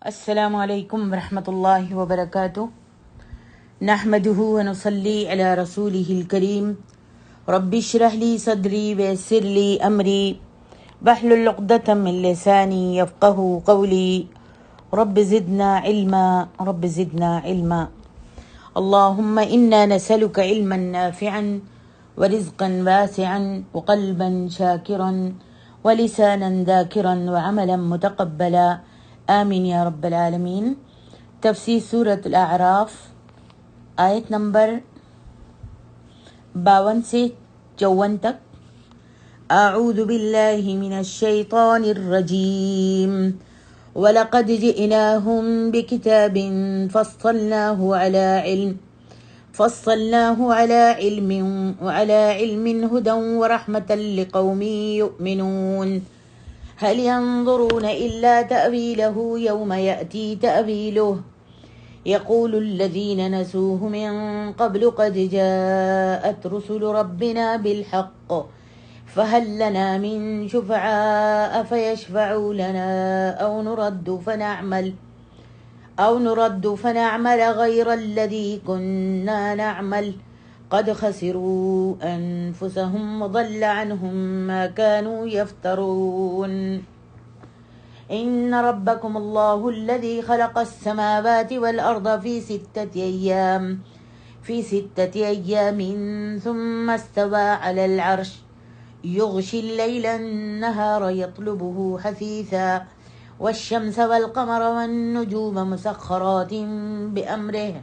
السلام علیکم ورحمۃ اللہ وبرکاتہ نحمده ونصلی علی رسولہ الکریم رب اشرح لی صدری ویسر لی امری واحلل عقدۃ من لسانی یفقهوا قولی رب زدنا علما اللهم انا نسألك علما نافعا ورزقا واسعا وقلبا شاکرا ولسانا ذاکرا وعملا متقبلا آمین یا رب العالمین۔ تفسیر سورۃ الاعراف آیت نمبر 52 سے 54 تک۔ اعوذ باللہ من الشیطان الرجیم وَلَقَدْ جِئْنَاهُمْ بِكِتَابٍ فَصَّلْنَاهُ عَلَى عِلْمٍ هُدًى وَرَحْمَةً لِقَوْمٍ يُؤْمِنُونَ هل ينظرون إلا تأويله يوم يأتي تأويله يقول الذين نسوه من قبل قد جاءت رسل ربنا بالحق فهل لنا من شفعاء فيشفعوا لنا أو نرد فنعمل غير الذي كنا نعمل قد خسروا أنفسهم وضل عنهم ما كانوا يفترون إن ربكم الله الذي خلق السماوات والأرض في ستة أيام ثم استوى على العرش يغشي الليل النهار يطلبه حثيثا والشمس والقمر والنجوم مسخرات بأمره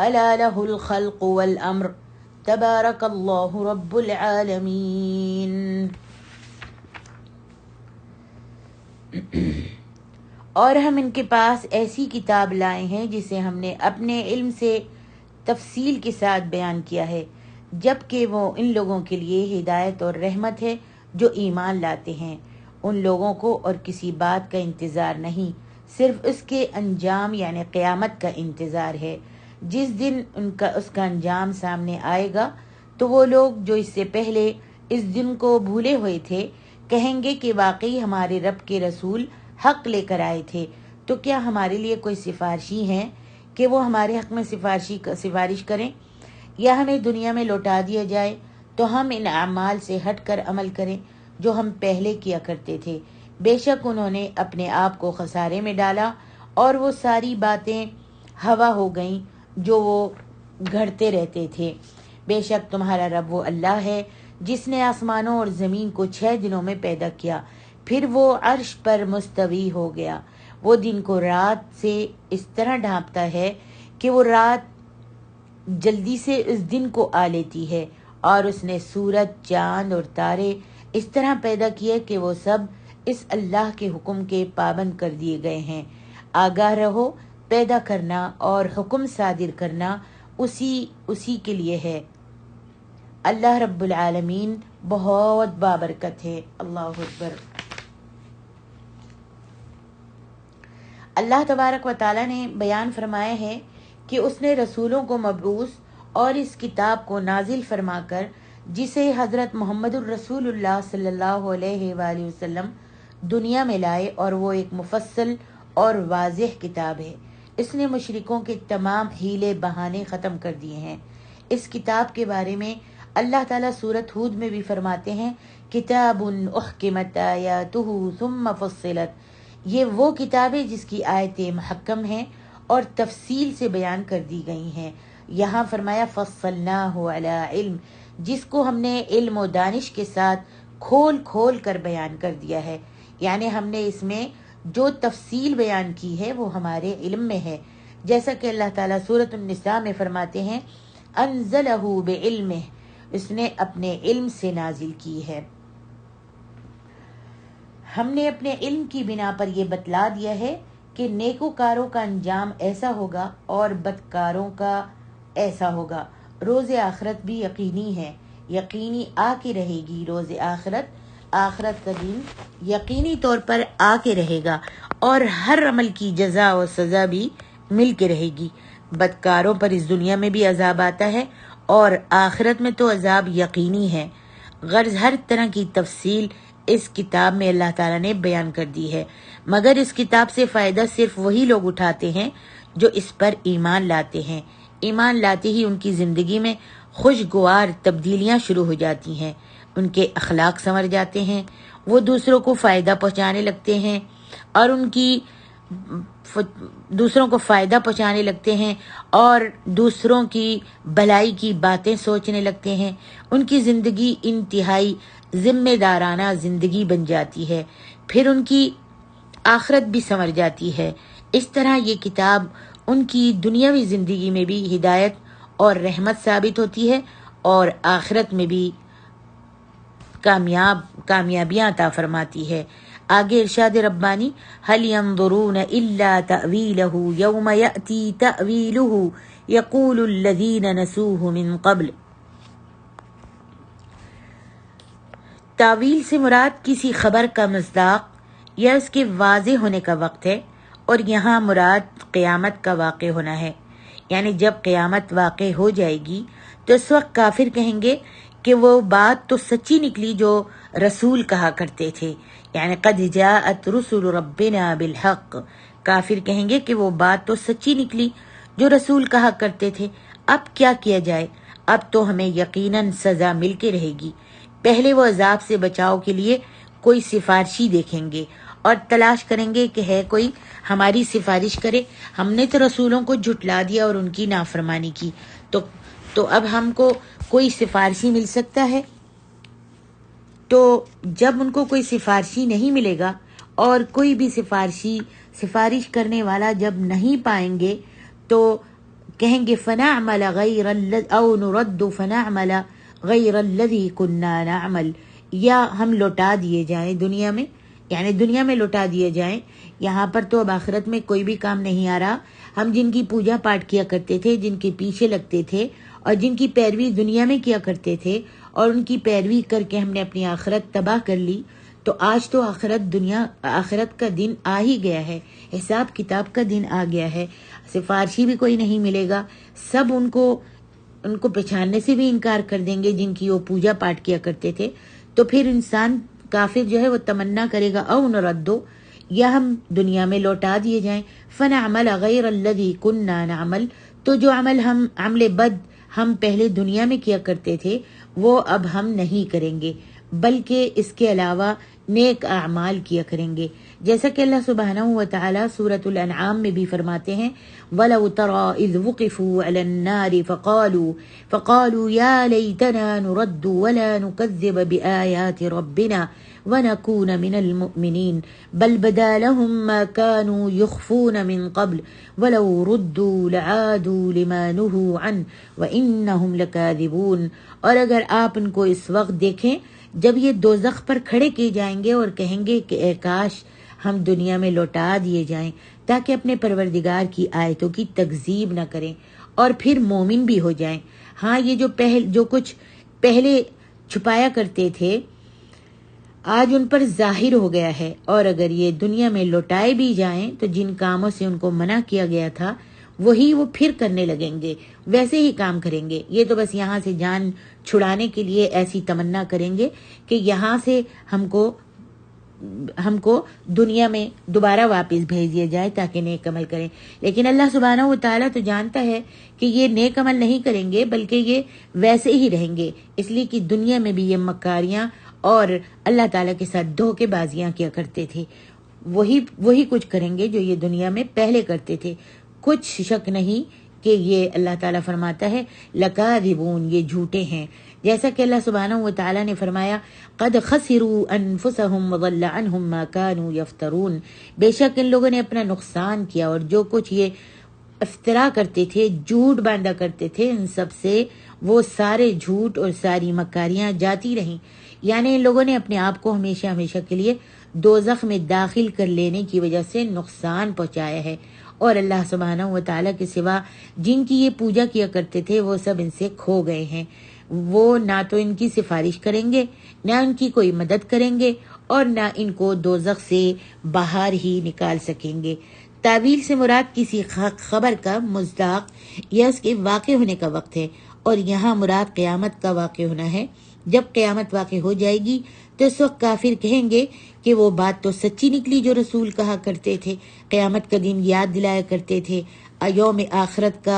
ألا له الخلق والأمر تبارك الله رب العالمین۔ اور ہم ان کے پاس ایسی کتاب لائے ہیں جسے ہم نے اپنے علم سے تفصیل کے ساتھ بیان کیا ہے، جبکہ وہ ان لوگوں کے لیے ہدایت اور رحمت ہے جو ایمان لاتے ہیں۔ ان لوگوں کو اور کسی بات کا انتظار نہیں، صرف اس کے انجام یعنی قیامت کا انتظار ہے۔ جس دن اس کا انجام سامنے آئے گا تو وہ لوگ جو اس سے پہلے اس دن کو بھولے ہوئے تھے کہیں گے کہ واقعی ہمارے رب کے رسول حق لے کر آئے تھے، تو کیا ہمارے لیے کوئی سفارشی ہیں کہ وہ ہمارے حق میں سفارش کریں، یا ہمیں دنیا میں لوٹا دیا جائے تو ہم ان اعمال سے ہٹ کر عمل کریں جو ہم پہلے کیا کرتے تھے۔ بے شک انہوں نے اپنے آپ کو خسارے میں ڈالا اور وہ ساری باتیں ہوا ہو گئیں جو وہ گھڑتے رہتے تھے۔ بے شک تمہارا رب وہ اللہ ہے جس نے آسمانوں اور زمین کو 6 دنوں میں پیدا کیا، پھر وہ عرش پر مستوی ہو گیا۔ وہ دن کو رات سے اس طرح ڈھانپتا ہے کہ وہ رات جلدی سے اس دن کو آ لیتی ہے، اور اس نے سورج، چاند اور تارے اس طرح پیدا کیے کہ وہ سب اس اللہ کے حکم کے پابند کر دیے گئے ہیں۔ آگاہ رہو، پیدا کرنا اور حکم صادر کرنا اسی کے لیے ہے۔ اللہ رب العالمین بہت بابرکت ہے۔ اللہ اکبر۔ اللہ تبارک و تعالیٰ نے بیان فرمایا ہے کہ اس نے رسولوں کو مبعوث اور اس کتاب کو نازل فرما کر جسے حضرت محمد الرسول اللہ صلی اللہ علیہ وآلہ وسلم دنیا میں لائے، اور وہ ایک مفصل اور واضح کتاب ہے۔ اس نے مشرکوں کے تمام ہیلے بہانے ختم کر دیے ہیں۔ اس کتاب کے بارے میں اللہ تعالیٰ سورۃ ہود میں بھی فرماتے ہیں، کتاب احکمت آیاتہ ثم فصلت، یہ وہ کتاب ہے جس کی آیتیں محکم ہیں اور تفصیل سے بیان کر دی گئی ہیں۔ یہاں فرمایا فصلناہ علی علم، جس کو ہم نے علم و دانش کے ساتھ کھول کھول کر بیان کر دیا ہے، یعنی ہم نے اس میں جو تفصیل بیان کی ہے وہ ہمارے علم میں ہے، جیسا کہ اللہ تعالیٰ سورۃ النساء میں فرماتے ہیں انزلہ بعلمہ، اس نے اپنے علم سے نازل کی ہے۔ ہم نے اپنے علم کی بنا پر یہ بتلا دیا ہے کہ نیکوکاروں کا انجام ایسا ہوگا اور بدکاروں کا ایسا ہوگا۔ روز آخرت بھی یقینی ہے، یقینی آ کے رہے گی۔ روز آخرت کا دن یقینی طور پر آ کے رہے گا، اور ہر عمل کی جزا و سزا بھی مل کے رہے گی۔ بدکاروں پر اس دنیا میں بھی عذاب آتا ہے اور آخرت میں تو عذاب یقینی ہے۔ غرض ہر طرح کی تفصیل اس کتاب میں اللہ تعالیٰ نے بیان کر دی ہے، مگر اس کتاب سے فائدہ صرف وہی لوگ اٹھاتے ہیں جو اس پر ایمان لاتے ہیں۔ ایمان لاتے ہی ان کی زندگی میں خوشگوار تبدیلیاں شروع ہو جاتی ہیں، ان کے اخلاق سنور جاتے ہیں، وہ دوسروں کو فائدہ پہنچانے لگتے ہیں اور دوسروں کو فائدہ پہنچانے لگتے ہیں اور دوسروں کی بھلائی کی باتیں سوچنے لگتے ہیں۔ ان کی زندگی انتہائی ذمہ دارانہ زندگی بن جاتی ہے، پھر ان کی آخرت بھی سنور جاتی ہے۔ اس طرح یہ کتاب ان کی دنیاوی زندگی میں بھی ہدایت اور رحمت ثابت ہوتی ہے اور آخرت میں بھی کامیابیاں عطا فرماتی ہے۔ آگے ارشاد ربانی، هل ينظرون الا تأویلہ یوم یأتی تأویلہ یقول الذین نسوہ من قبل۔ تاویل سے مراد کسی خبر کا مصداق یا اس کے واضح ہونے کا وقت ہے، اور یہاں مراد قیامت کا واقع ہونا ہے، یعنی جب قیامت واقع ہو جائے گی تو اس وقت کافر کہیں گے کہ وہ بات تو سچی نکلی جو رسول کہا کرتے تھے، یعنی قد جاءت رسل ربنا بالحق۔ کافر کہیں گے کہ وہ بات تو سچی نکلی جو رسول کہا کرتے تھے، اب کیا کیا جائے، اب تو ہمیں یقیناً سزا مل کے رہے گی۔ پہلے وہ عذاب سے بچاؤ کے لیے کوئی سفارشی دیکھیں گے اور تلاش کریں گے کہ ہے کوئی ہماری سفارش کرے، ہم نے تو رسولوں کو جھٹلا دیا اور ان کی نافرمانی کی، تو اب ہم کو کوئی سفارشی مل سکتا ہے۔ تو جب ان کو کوئی سفارشی نہیں ملے گا اور کوئی بھی سفارش کرنے والا جب نہیں پائیں گے تو کہیں گے فنعمل غیر او نرد فنعمل غیر الذی کننا نعمل، یا ہم لوٹا دیے جائیں دنیا میں، یعنی دنیا میں لوٹا دیے جائیں، یہاں پر تو اب آخرت میں کوئی بھی کام نہیں آ رہا۔ ہم جن کی پوجا پاٹ کیا کرتے تھے، جن کے پیچھے لگتے تھے اور جن کی پیروی دنیا میں کیا کرتے تھے اور ان کی پیروی کر کے ہم نے اپنی آخرت تباہ کر لی، تو آج تو آخرت کا دن آ ہی گیا ہے، حساب کتاب کا دن آ گیا ہے، سفارشی بھی کوئی نہیں ملے گا، سب ان کو پہچاننے سے بھی انکار کر دیں گے جن کی وہ پوجا پاٹ کیا کرتے تھے۔ تو پھر انسان کافر جو ہے وہ تمنا کرے گا او نردو، یا ہم دنیا میں لوٹا دیے جائیں، فنعمل غیر الذی کننا نعمل، تو جو عمل بد ہم پہلے دنیا میں کیا کرتے تھے وہ اب ہم نہیں کریں گے، بلکہ اس کے علاوہ نیک اعمال کیا کریں گے، جیسا کہ اللہ سبحانہ و تعالی سورۃ الانعام میں بھی فرماتے ہیں وَلَوْ تَرَى إِذْ وُقِفُوا عَلَى النَّارِ فَقَالُوا يَا لَيْتَنَا نُرَدُّ وَلَا نُكَذِّبَ بِآيَاتِ رَبِّنَا وَنَكُونَ مِنَ الْمُؤْمِنِينَ بَلْ بَدَا لَهُم مَّا كَانُوا يُخْفُونَ مِن قَبْلُ وَلَوْ رُدُّوا لَعَادُوا لِمَا نُهُوا عَنْهُ وَإِنَّهُمْ لَكَاذِبُونَ۔ اور اگر آپ ان کو اس وقت دیکھیں جب یہ دوزخ پر کھڑے کیے جائیں گے اور کہیں گے کہ اے کاش ہم دنیا میں لوٹا دیے جائیں تاکہ اپنے پروردگار کی آیتوں کی تکذیب نہ کریں اور پھر مومن بھی ہو جائیں۔ ہاں، یہ جو کچھ پہلے چھپایا کرتے تھے آج ان پر ظاہر ہو گیا ہے، اور اگر یہ دنیا میں لوٹائے بھی جائیں تو جن کاموں سے ان کو منع کیا گیا تھا وہی وہ پھر کرنے لگیں گے، ویسے ہی کام کریں گے۔ یہ تو بس یہاں سے جان چھڑانے کے لیے ایسی تمنا کریں گے کہ یہاں سے ہم کو دنیا میں دوبارہ واپس بھیج دیا جائے تاکہ نیک عمل کریں، لیکن اللہ سبحانہ و تعالیٰ تو جانتا ہے کہ یہ نیک عمل نہیں کریں گے بلکہ یہ ویسے ہی رہیں گے، اس لیے کہ دنیا میں بھی یہ مکاریاں اور اللہ تعالیٰ کے ساتھ دھوکے بازیاں کیا کرتے تھے، وہی کچھ کریں گے جو یہ دنیا میں پہلے کرتے تھے۔ کچھ شک نہیں کہ یہ اللہ تعالیٰ فرماتا ہے لکاذبون، یہ جھوٹے ہیں، جیسا کہ اللہ سبحانہ و تعالیٰ نے فرمایا قد خسروا انفسهم وضل عنهم ما كانوا يفترون، بے شک ان لوگوں نے اپنا نقصان کیا اور جو کچھ یہ افترا کرتے تھے، جھوٹ باندھا کرتے تھے، ان سب سے وہ سارے جھوٹ اور ساری مکاریاں جاتی رہیں، یعنی ان لوگوں نے اپنے آپ کو ہمیشہ کے لیے دوزخ میں داخل کر لینے کی وجہ سے نقصان پہنچایا ہے، اور اللہ سبحانہ و تعالیٰ کے سوا جن کی یہ پوجا کیا کرتے تھے وہ سب ان سے کھو گئے ہیں، وہ نہ تو ان کی سفارش کریں گے، نہ ان کی کوئی مدد کریں گے اور نہ ان کو دوزخ سے باہر ہی نکال سکیں گے۔ تعویل سے مراد کسی خبر کا مصداق یا اس کے واقع ہونے کا وقت ہے، اور یہاں مراد قیامت کا واقع ہونا ہے، جب قیامت واقع ہو جائے گی تو اس وقت کافر کہیں گے کہ وہ بات تو سچی نکلی جو رسول کہا کرتے تھے، قیامت کا دن یاد دلایا کرتے تھے، یوم آخرت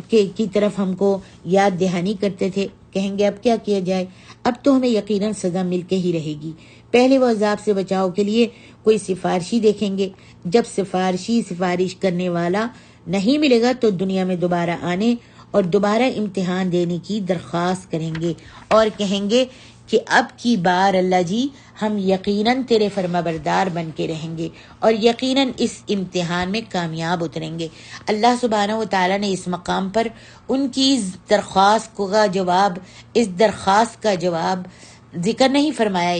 کی طرف ہم کو یاد دہانی کرتے تھے۔ کہیں گے اب کیا کیا جائے، اب تو ہمیں یقیناً سزا مل کے ہی رہے گی۔ پہلے وہ عذاب سے بچاؤ کے لیے کوئی سفارشی دیکھیں گے، جب سفارش کرنے والا نہیں ملے گا تو دنیا میں دوبارہ آنے اور دوبارہ امتحان دینے کی درخواست کریں گے اور کہیں گے کہ اب کی بار اللہ جی ہم یقیناً تیرے فرما بردار بن کے رہیں گے اور یقیناً اس امتحان میں کامیاب اتریں گے۔ اللہ سبحانہ و تعالیٰ نے اس مقام پر ان کی درخواست کا جواب ذکر نہیں فرمایا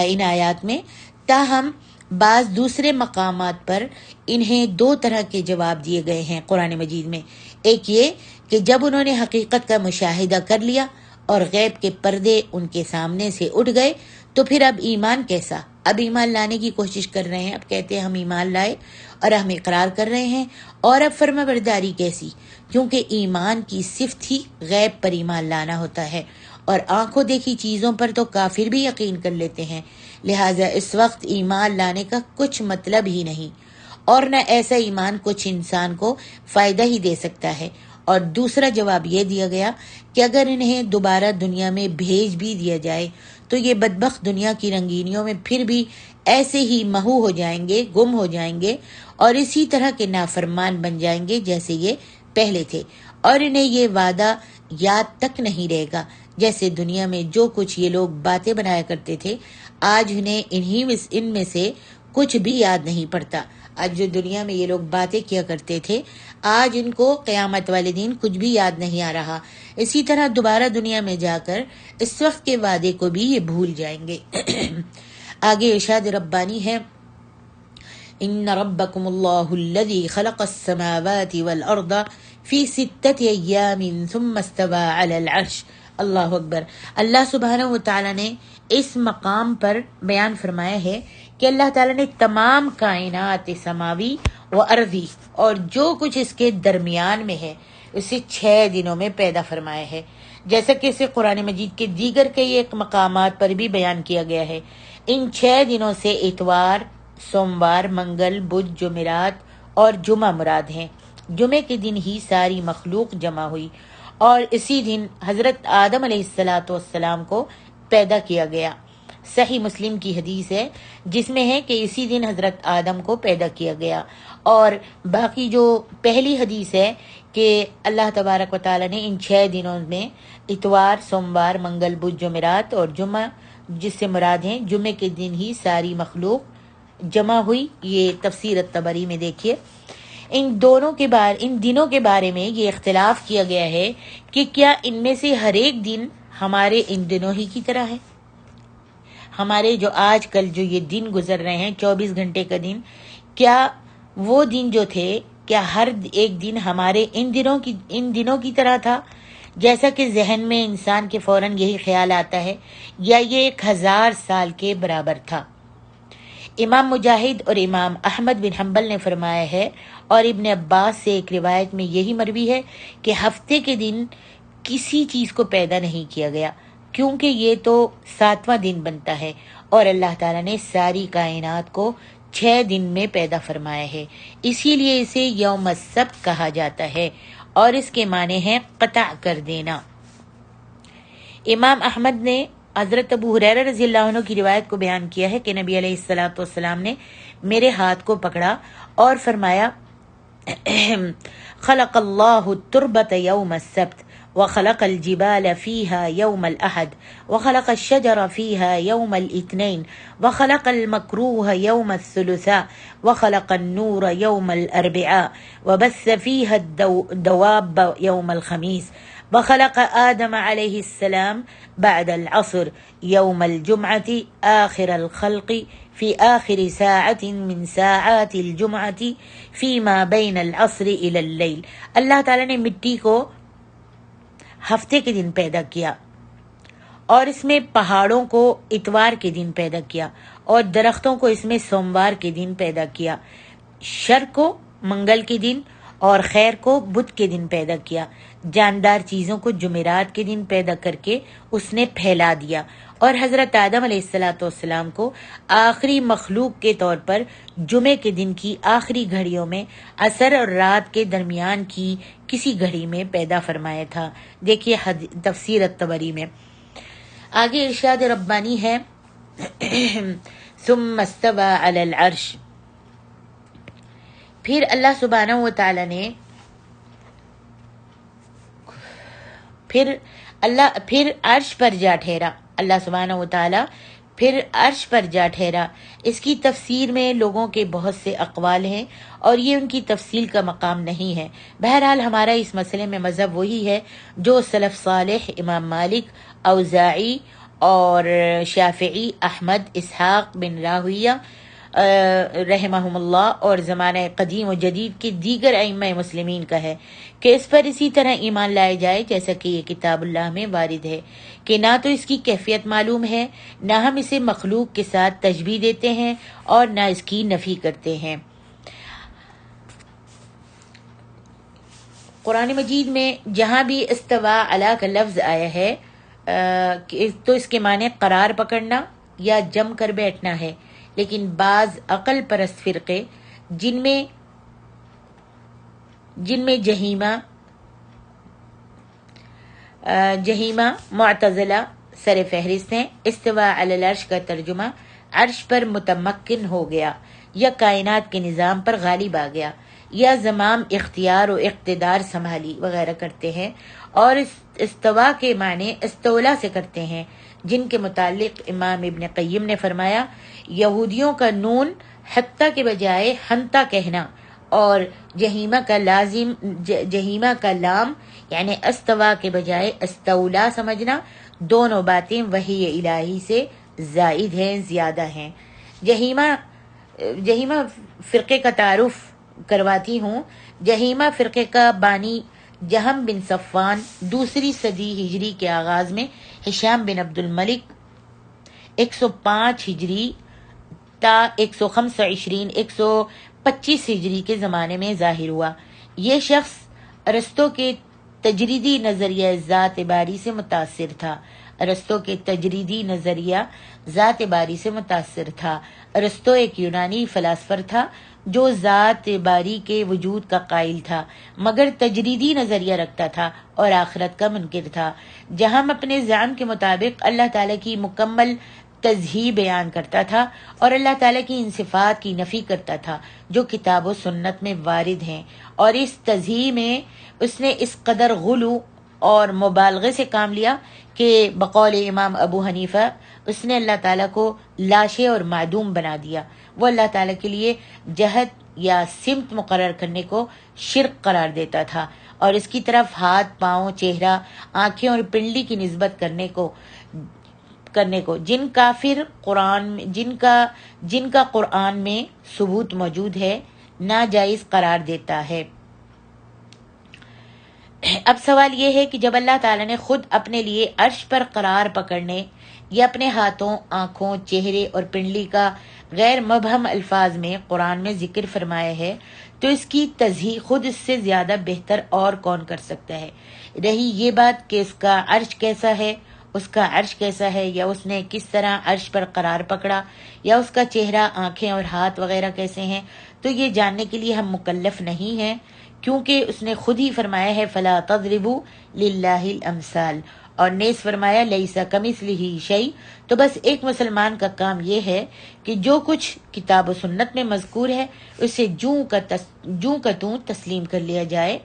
ان آیات میں، تاہم بعض دوسرے مقامات پر انہیں دو طرح کے جواب دیے گئے ہیں قرآن مجید میں۔ ایک یہ کہ جب انہوں نے حقیقت کا مشاہدہ کر لیا اور غیب کے پردے ان کے سامنے سے اٹھ گئے تو پھر اب ایمان کیسا؟ اب ایمان لانے کی کوشش کر رہے ہیں، اب کہتے ہیں ہم ایمان لائے اور ہم اقرار کر رہے ہیں، اور اب فرما برداری کیسی؟ کیونکہ ایمان کی صفت ہی غیب پر ایمان لانا ہوتا ہے، اور آنکھوں دیکھی چیزوں پر تو کافر بھی یقین کر لیتے ہیں، لہٰذا اس وقت ایمان لانے کا کچھ مطلب ہی نہیں، اور نہ ایسا ایمان کچھ انسان کو فائدہ ہی دے سکتا ہے۔ اور دوسرا جواب یہ دیا گیا کہ اگر انہیں دوبارہ دنیا میں بھیج بھی دیا جائے تو یہ بدبخت دنیا کی رنگینیوں میں پھر بھی ایسے ہی محو ہو جائیں گے، گم ہو جائیں گے اور اسی طرح کے نافرمان بن جائیں گے جیسے یہ پہلے تھے، اور انہیں یہ وعدہ یاد تک نہیں رہے گا۔ جیسے دنیا میں جو کچھ یہ لوگ باتیں بنایا کرتے تھے، آج انہیں ان میں سے کچھ بھی یاد نہیں پڑتا۔ آج جو دنیا میں یہ لوگ باتیں کیا کرتے تھے، آج ان کو قیامت والے دن کچھ بھی یاد نہیں آ رہا۔ اسی طرح دوبارہ دنیا میں جا کر اس وقت کے وعدے کو بھی یہ بھول جائیں گے۔ آگے ارشاد ربانی ہے، ان ربکم اللہ الذی خلق السماوات والارض فی 6 ایام ثم استوى علی العرش۔ اللہ اکبر۔ اللہ سبحانہ و تعالیٰ نے اس مقام پر بیان فرمایا ہے کہ اللہ تعالیٰ نے تمام کائنات سماوی و ارضی اور جو کچھ اس کے درمیان میں ہے اسے 6 دنوں میں پیدا فرمایا ہے، جیسا کہ اسے قرآن مجید کے دیگر کئی ایک مقامات پر بھی بیان کیا گیا ہے۔ ان 6 دنوں سے اتوار، سوموار، منگل، بدھ، جمعرات اور جمعہ مراد ہیں۔ جمعے کے دن ہی ساری مخلوق جمع ہوئی اور اسی دن حضرت آدم علیہ السلام کو پیدا کیا گیا۔ صحیح مسلم کی حدیث ہے جس میں ہے کہ اسی دن حضرت آدم کو پیدا کیا گیا، اور باقی جو پہلی حدیث ہے کہ اللہ تبارک و تعالیٰ نے ان 6 دنوں میں اتوار، سوموار، منگل، بدھ، جمعرات اور جمعہ جس سے مراد ہیں جمعے کے دن ہی ساری مخلوق جمع ہوئی، یہ تفسیر الطبری میں دیکھیے۔ ان دنوں کے بارے میں یہ اختلاف کیا گیا ہے کہ کیا ان میں سے ہر ایک دن ہمارے ان دنوں ہی کی طرح ہے؟ ہمارے جو آج کل جو یہ دن گزر رہے ہیں 24 گھنٹے کا دن، کیا وہ دن جو تھے کیا ہر ایک دن ہمارے ان دنوں کی طرح تھا؟ جیسا کہ ذہن میں انسان کے فوراً یہی خیال آتا ہے، یا یہ 1000 سال کے برابر تھا؟ امام مجاہد اور امام احمد بن حنبل نے فرمایا ہے، اور ابن عباس سے ایک روایت میں یہی مروی ہے کہ ہفتے کے دن کسی چیز کو پیدا نہیں کیا گیا، کیونکہ یہ تو 7واں دن بنتا ہے اور اللہ تعالیٰ نے ساری کائنات کو 6 دن میں پیدا فرمایا ہے، اسی لیے اسے یوم السبت کہا جاتا ہے، اور اس کے معنی ہے قطع کر دینا۔ امام احمد نے حضرت ابو ہریرہ رضی اللہ عنہ کی روایت کو بیان کیا ہے کہ نبی علیہ السلام نے میرے ہاتھ کو پکڑا اور فرمایا، خلق اللہ التربۃ یوم السبت وخلق الجبال فيها يوم الأحد وخلق الشجر فيها يوم الاثنين وخلق المكروه يوم الثلاثاء وخلق النور يوم الأربعاء وبث فيها الدواب يوم الخميس وخلق آدم عليه السلام بعد العصر يوم الجمعة آخر الخلق في آخر ساعة من ساعات الجمعة فيما بين العصر إلى الليل۔ اللہ تعالیٰ نے مٹی کو ہفتے کے دن پیدا کیا، اور اس میں پہاڑوں کو اتوار کے دن پیدا کیا، اور درختوں کو اس میں سوموار کے دن پیدا کیا، شر کو منگل کے دن اور خیر کو بدھ کے دن پیدا کیا، جاندار چیزوں کو جمعرات کے دن پیدا کر کے اس نے پھیلا دیا، اور حضرت آدم علیہ السلام کو آخری مخلوق کے طور پر جمعے کے دن کی آخری گھڑیوں میں عصر اور رات کے درمیان کی کسی گھڑی میں پیدا فرمایا تھا۔ دیکھیے تفسیر الطبری میں آگے ارشاد ربانی ہے ثم استوى علی العرش، پھر اللہ سبحانہ و تعالی نے پھر عرش پر جا ٹھہرا، اللہ سبحانہ و تعالی پھر عرش پر جا ٹھہرا۔ اس کی تفسیر میں لوگوں کے بہت سے اقوال ہیں اور یہ ان کی تفصیل کا مقام نہیں ہے۔ بہرحال ہمارا اس مسئلے میں مذہب وہی ہے جو سلف صالح امام مالک، اوزاعی اور شافعی، احمد، اسحاق بن راہویہ رحمہم اللہ اور زمانہ قدیم و جدید کے دیگر ائمہ مسلمین کا ہے کہ اس پر اسی طرح ایمان لائے جائے جیسا کہ یہ کتاب اللہ میں وارد ہے، کہ نہ تو اس کی کیفیت معلوم ہے، نہ ہم اسے مخلوق کے ساتھ تشبیہ دیتے ہیں اور نہ اس کی نفی کرتے ہیں۔ قرآن مجید میں جہاں بھی استوا علی کا لفظ آیا ہے تو اس کے معنی قرار پکڑنا یا جم کر بیٹھنا ہے، لیکن بعض عقل پرست فرقے جن میں جہیمہ معتزلہ سر فہرست ہیں، استوا علی العرش کا ترجمہ عرش پر متمکن ہو گیا یا کائنات کے نظام پر غالب آ گیا یا زمام اختیار و اقتدار سنبھالی وغیرہ کرتے ہیں، اور استوا کے معنی استولا سے کرتے ہیں، جن کے متعلق امام ابن قیم نے فرمایا یہودیوں کا نون حتیٰ کے بجائے ہنتا کہنا اور جہیمہ کا لام یعنی استوا کے بجائے استولا سمجھنا، دونوں باتیں وحی الہی سے زائد ہیں، زیادہ ہیں۔ جہیمہ فرقے کا تعارف کرواتی ہوں۔ جہیمہ فرقے کا بانی جہم بن صفوان 2 صدی ہجری کے آغاز میں ہشام بن عبد الملک 105 ہجری تا 125 ہجری کے زمانے میں ظاہر ہوا۔ یہ شخص ارسطو کے تجریدی نظریہ ذات باری سے متاثر تھا۔ ارسطو ایک یونانی فلاسفر تھا جو ذات باری کے وجود کا قائل تھا، مگر تجریدی نظریہ رکھتا تھا اور آخرت کا منکر تھا۔ جہاں اپنے زعم کے مطابق اللہ تعالیٰ کی مکمل تزہی بیان کرتا تھا اور اللہ تعالیٰ کی ان صفات کی نفی کرتا تھا جو کتاب و سنت میں وارد ہیں، اور اس تزہی میں اس نے اس قدر غلو اور مبالغے سے کام لیا کہ بقول امام ابو حنیفہ اس نے اللہ تعالیٰ کو لاشے اور معدوم بنا دیا۔ وہ اللہ تعالیٰ کے لیے جہت یا سمت مقرر کرنے کو شرک قرار دیتا تھا اور اس کی طرف ہاتھ، پاؤں، چہرہ، آنکھیں اور پنڈلی کی نسبت کرنے کو جن کا قرآن میں ثبوت موجود ہے ناجائز قرار دیتا ہے۔ اب سوال یہ ہے کہ جب اللہ تعالیٰ نے خود اپنے لیے عرش پر قرار پکڑنے یا اپنے ہاتھوں، آنکھوں، چہرے اور پنڈلی کا غیر مبہم الفاظ میں قرآن میں ذکر فرمایا ہے تو اس کی تزہی خود اس سے زیادہ بہتر اور کون کر سکتا ہے؟ رہی یہ بات کہ اس کا عرش کیسا ہے یا اس نے کس طرح عرش پر قرار پکڑا یا اس کا چہرہ، آنکھیں اور ہاتھ وغیرہ کیسے ہیں، تو یہ جاننے کے لیے ہم مکلف نہیں ہیں، کیونکہ اس نے خود ہی فرمایا ہے فَلَا تَضْرِبُوا لِلَّهِ الْأَمْثَالَ، اور نیز فرمایا لَيْسَ كَمِثْلِهِ شَيْءٌ۔ تو بس ایک مسلمان کا کام یہ ہے کہ جو کچھ کتاب و سنت میں مذکور ہے اسے جوں کا توں تسلیم کر لیا جائے۔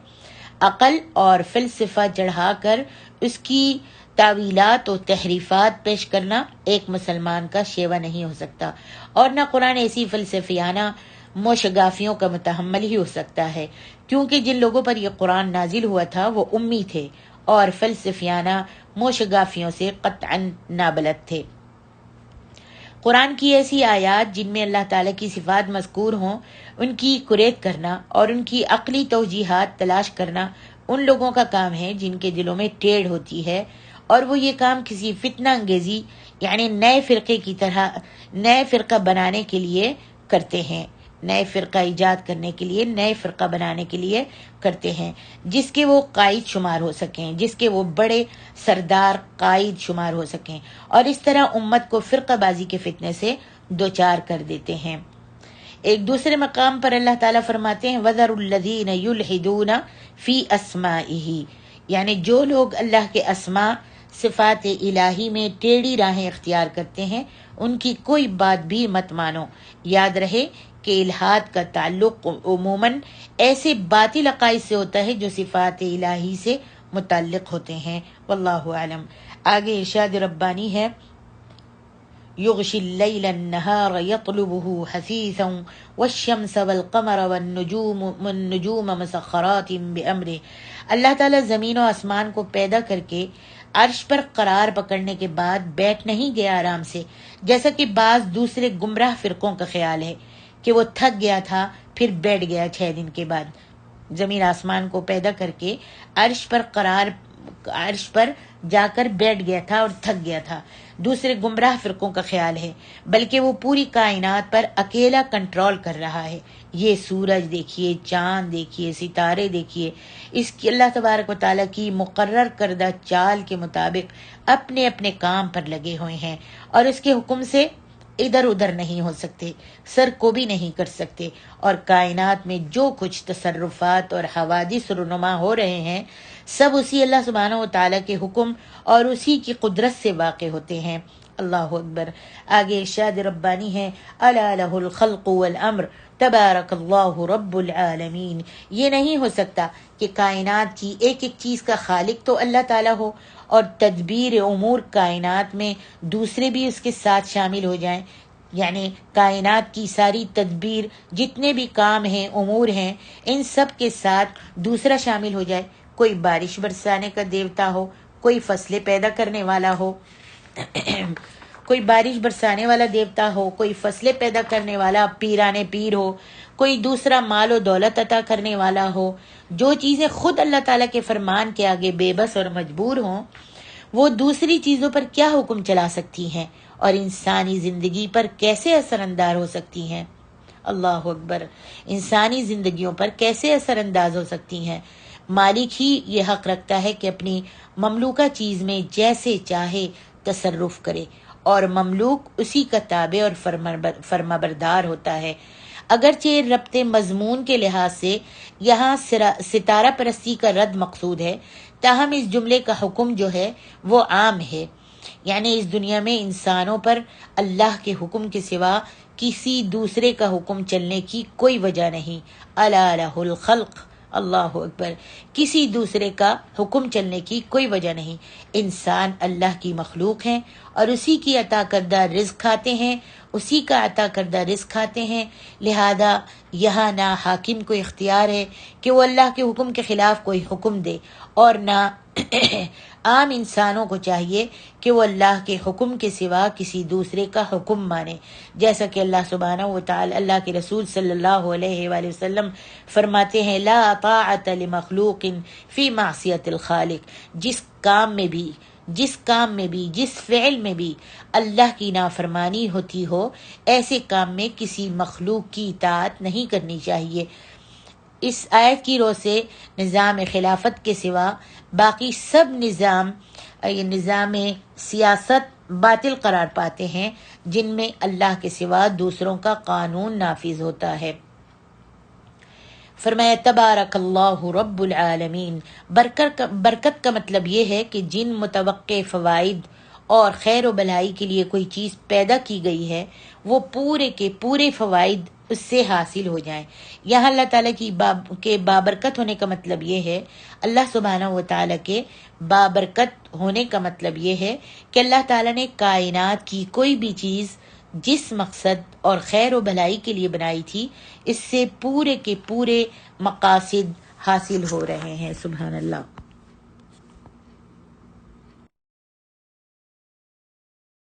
عقل اور فلسفہ چڑھا کر اس کی تعویلات و تحریفات پیش کرنا ایک مسلمان کا شیوا نہیں ہو سکتا، اور نہ قرآن ایسی فلسفیانہ موشگافیوں کا متحمل ہی ہو سکتا ہے، کیونکہ جن لوگوں پر یہ قرآن نازل ہوا تھا وہ امی تھے اور فلسفیانہ موشگافیوں سے قطعاً نابلد تھے۔ قرآن کی ایسی آیات جن میں اللہ تعالیٰ کی صفات مذکور ہوں ان کی قریت کرنا اور ان کی عقلی توجیحات تلاش کرنا ان لوگوں کا کام ہے جن کے دلوں میں ٹیڑھ ہوتی ہے، اور وہ یہ کام کسی فتنہ انگیزی یعنی نئے فرقہ بنانے کے لیے کرتے ہیں۔ نئے فرقہ ایجاد کرنے کے لیے، نئے فرقہ بنانے کے لیے کرتے ہیں، جس کے وہ قائد شمار ہو سکیں، جس کے وہ بڑے سردار قائد شمار ہو سکیں، اور اس طرح امت کو فرقہ بازی کے فتنے سے دوچار کر دیتے ہیں۔ ایک دوسرے مقام پر اللہ تعالیٰ فرماتے ہیں وَذَرُوا الَّذِينَ يُلْحِدُونَ فِي أَسْمَائِهِ، یعنی جو لوگ اللہ کے اسماء صفات الہی میں ٹیڑھی راہیں اختیار کرتے ہیں ان کی کوئی بات بھی مت مانو۔ یاد رہے کہ الہاد کا تعلق عموماً ایسے باطل عقائد سے ہوتا ہے جو صفات الہی سے متعلق ہوتے ہیں۔ واللہ اعلم۔ آگے ارشاد ربانی ہے یغشی اللیل النہار یطلبہ حثیثا والشمس والقمر والنجوم مسخرات بامرہ۔ اللہ تعالیٰ زمین و آسمان کو پیدا کر کے عرش پر قرار پکڑنے کے بعد بیٹھ نہیں گیا آرام سے، جیسا کہ بعض دوسرے گمراہ فرقوں کا خیال ہے کہ وہ تھک گیا تھا پھر بیٹھ گیا 6 دن کے بعد۔ زمین آسمان کو پیدا کر کے عرش پر جا کر بیٹھ گیا تھا اور تھک گیا تھا، دوسرے گمراہ فرقوں کا خیال ہے، بلکہ وہ پوری کائنات پر اکیلا کنٹرول کر رہا ہے۔ یہ سورج دیکھیے، چاند دیکھیے، ستارے دیکھیے، اس کی اللہ تبارک و تعالیٰ کی مقرر کردہ چال کے مطابق اپنے اپنے کام پر لگے ہوئے ہیں اور اس کے حکم سے ادھر ادھر نہیں ہو سکتے، سر کو بھی نہیں کر سکتے، اور کائنات میں جو کچھ تصرفات اور حوادث رونما ہو رہے ہیں سب اسی اللہ سبحانہ و تعالیٰ کے حکم اور اسی کی قدرت سے واقع ہوتے ہیں۔ اللہ اکبر۔ آگے ارشاد ربانی ہے الا لہ الخلق والامر تبارک اللہ رب العالمین۔ یہ نہیں ہو سکتا کہ کائنات کی ایک ایک چیز کا خالق تو اللہ تعالیٰ ہو اور تدبیر امور کائنات میں دوسرے بھی اس کے ساتھ شامل ہو جائیں، یعنی کائنات کی ساری تدبیر، جتنے بھی کام ہیں، امور ہیں، ان سب کے ساتھ دوسرا شامل ہو جائے۔ کوئی بارش برسانے کا دیوتا ہو، کوئی فصلیں پیدا کرنے والا ہو، کوئی بارش برسانے والا دیوتا ہو، کوئی فصلیں پیدا کرنے والا پیرانے پیر ہو، کوئی دوسرا مال و دولت عطا کرنے والا ہو، جو چیزیں خود اللہ تعالیٰ کے فرمان کے آگے بے بس اور مجبور ہوں وہ دوسری چیزوں پر کیا حکم چلا سکتی ہیں اور انسانی زندگی پر کیسے اثر انداز ہو سکتی ہیں؟ اللہ اکبر۔ انسانی زندگیوں پر کیسے اثر انداز ہو سکتی ہیں؟ مالک ہی یہ حق رکھتا ہے کہ اپنی مملوکہ چیز میں جیسے چاہے تصرف کرے اور مملوک اسی کا تابع اور فرما بردار ہوتا ہے۔ اگرچہ ربط مضمون کے لحاظ سے یہاں ستارہ پرستی کا رد مقصود ہے، تاہم اس جملے کا حکم جو ہے وہ عام ہے، یعنی اس دنیا میں انسانوں پر اللہ کے حکم کے سوا کسی دوسرے کا حکم چلنے کی کوئی وجہ نہیں۔ الا لہ الخلق، اللہ اکبر، کسی دوسرے کا حکم چلنے کی کوئی وجہ نہیں۔ انسان اللہ کی مخلوق ہیں اور اسی کی عطا کردہ رزق کھاتے ہیں، اسی کا عطا کردہ رزق کھاتے ہیں، لہذا یہاں نہ حاکم کو اختیار ہے کہ وہ اللہ کے حکم کے خلاف کوئی حکم دے، اور نہ عام انسانوں کو چاہیے کہ وہ اللہ کے حکم کے سوا کسی دوسرے کا حکم مانے، جیسا کہ اللہ سبحانہ و تعالی اللہ کے رسول صلی اللہ علیہ وآلہ وسلم فرماتے ہیں لا طاعت لمخلوق فی معصیت الخالق۔ جس کام میں بھی، جس فعل میں بھی اللہ کی نافرمانی ہوتی ہو، ایسے کام میں کسی مخلوق کی اطاعت نہیں کرنی چاہیے۔ اس آیت کی رو سے نظام خلافت کے سوا باقی سب نظام سیاست باطل قرار پاتے ہیں جن میں اللہ کے سوا دوسروں کا قانون نافذ ہوتا ہے۔ فرمایا تبارک اللہ رب العالمین۔ برکت کا مطلب یہ ہے کہ جن متوقع فوائد اور خیر و بھلائی کے لیے کوئی چیز پیدا کی گئی ہے وہ پورے کے پورے فوائد اس سے حاصل ہو جائیں۔ یہاں اللہ تعالیٰ کے بابرکت ہونے کا مطلب یہ ہے، اللہ سبحانہ و تعالیٰ کے بابرکت ہونے کا مطلب یہ ہے کہ اللہ تعالیٰ نے کائنات کی کوئی بھی چیز جس مقصد اور خیر و بھلائی کے لیے بنائی تھی اس سے پورے کے پورے مقاصد حاصل ہو رہے ہیں۔ سبحان اللہ۔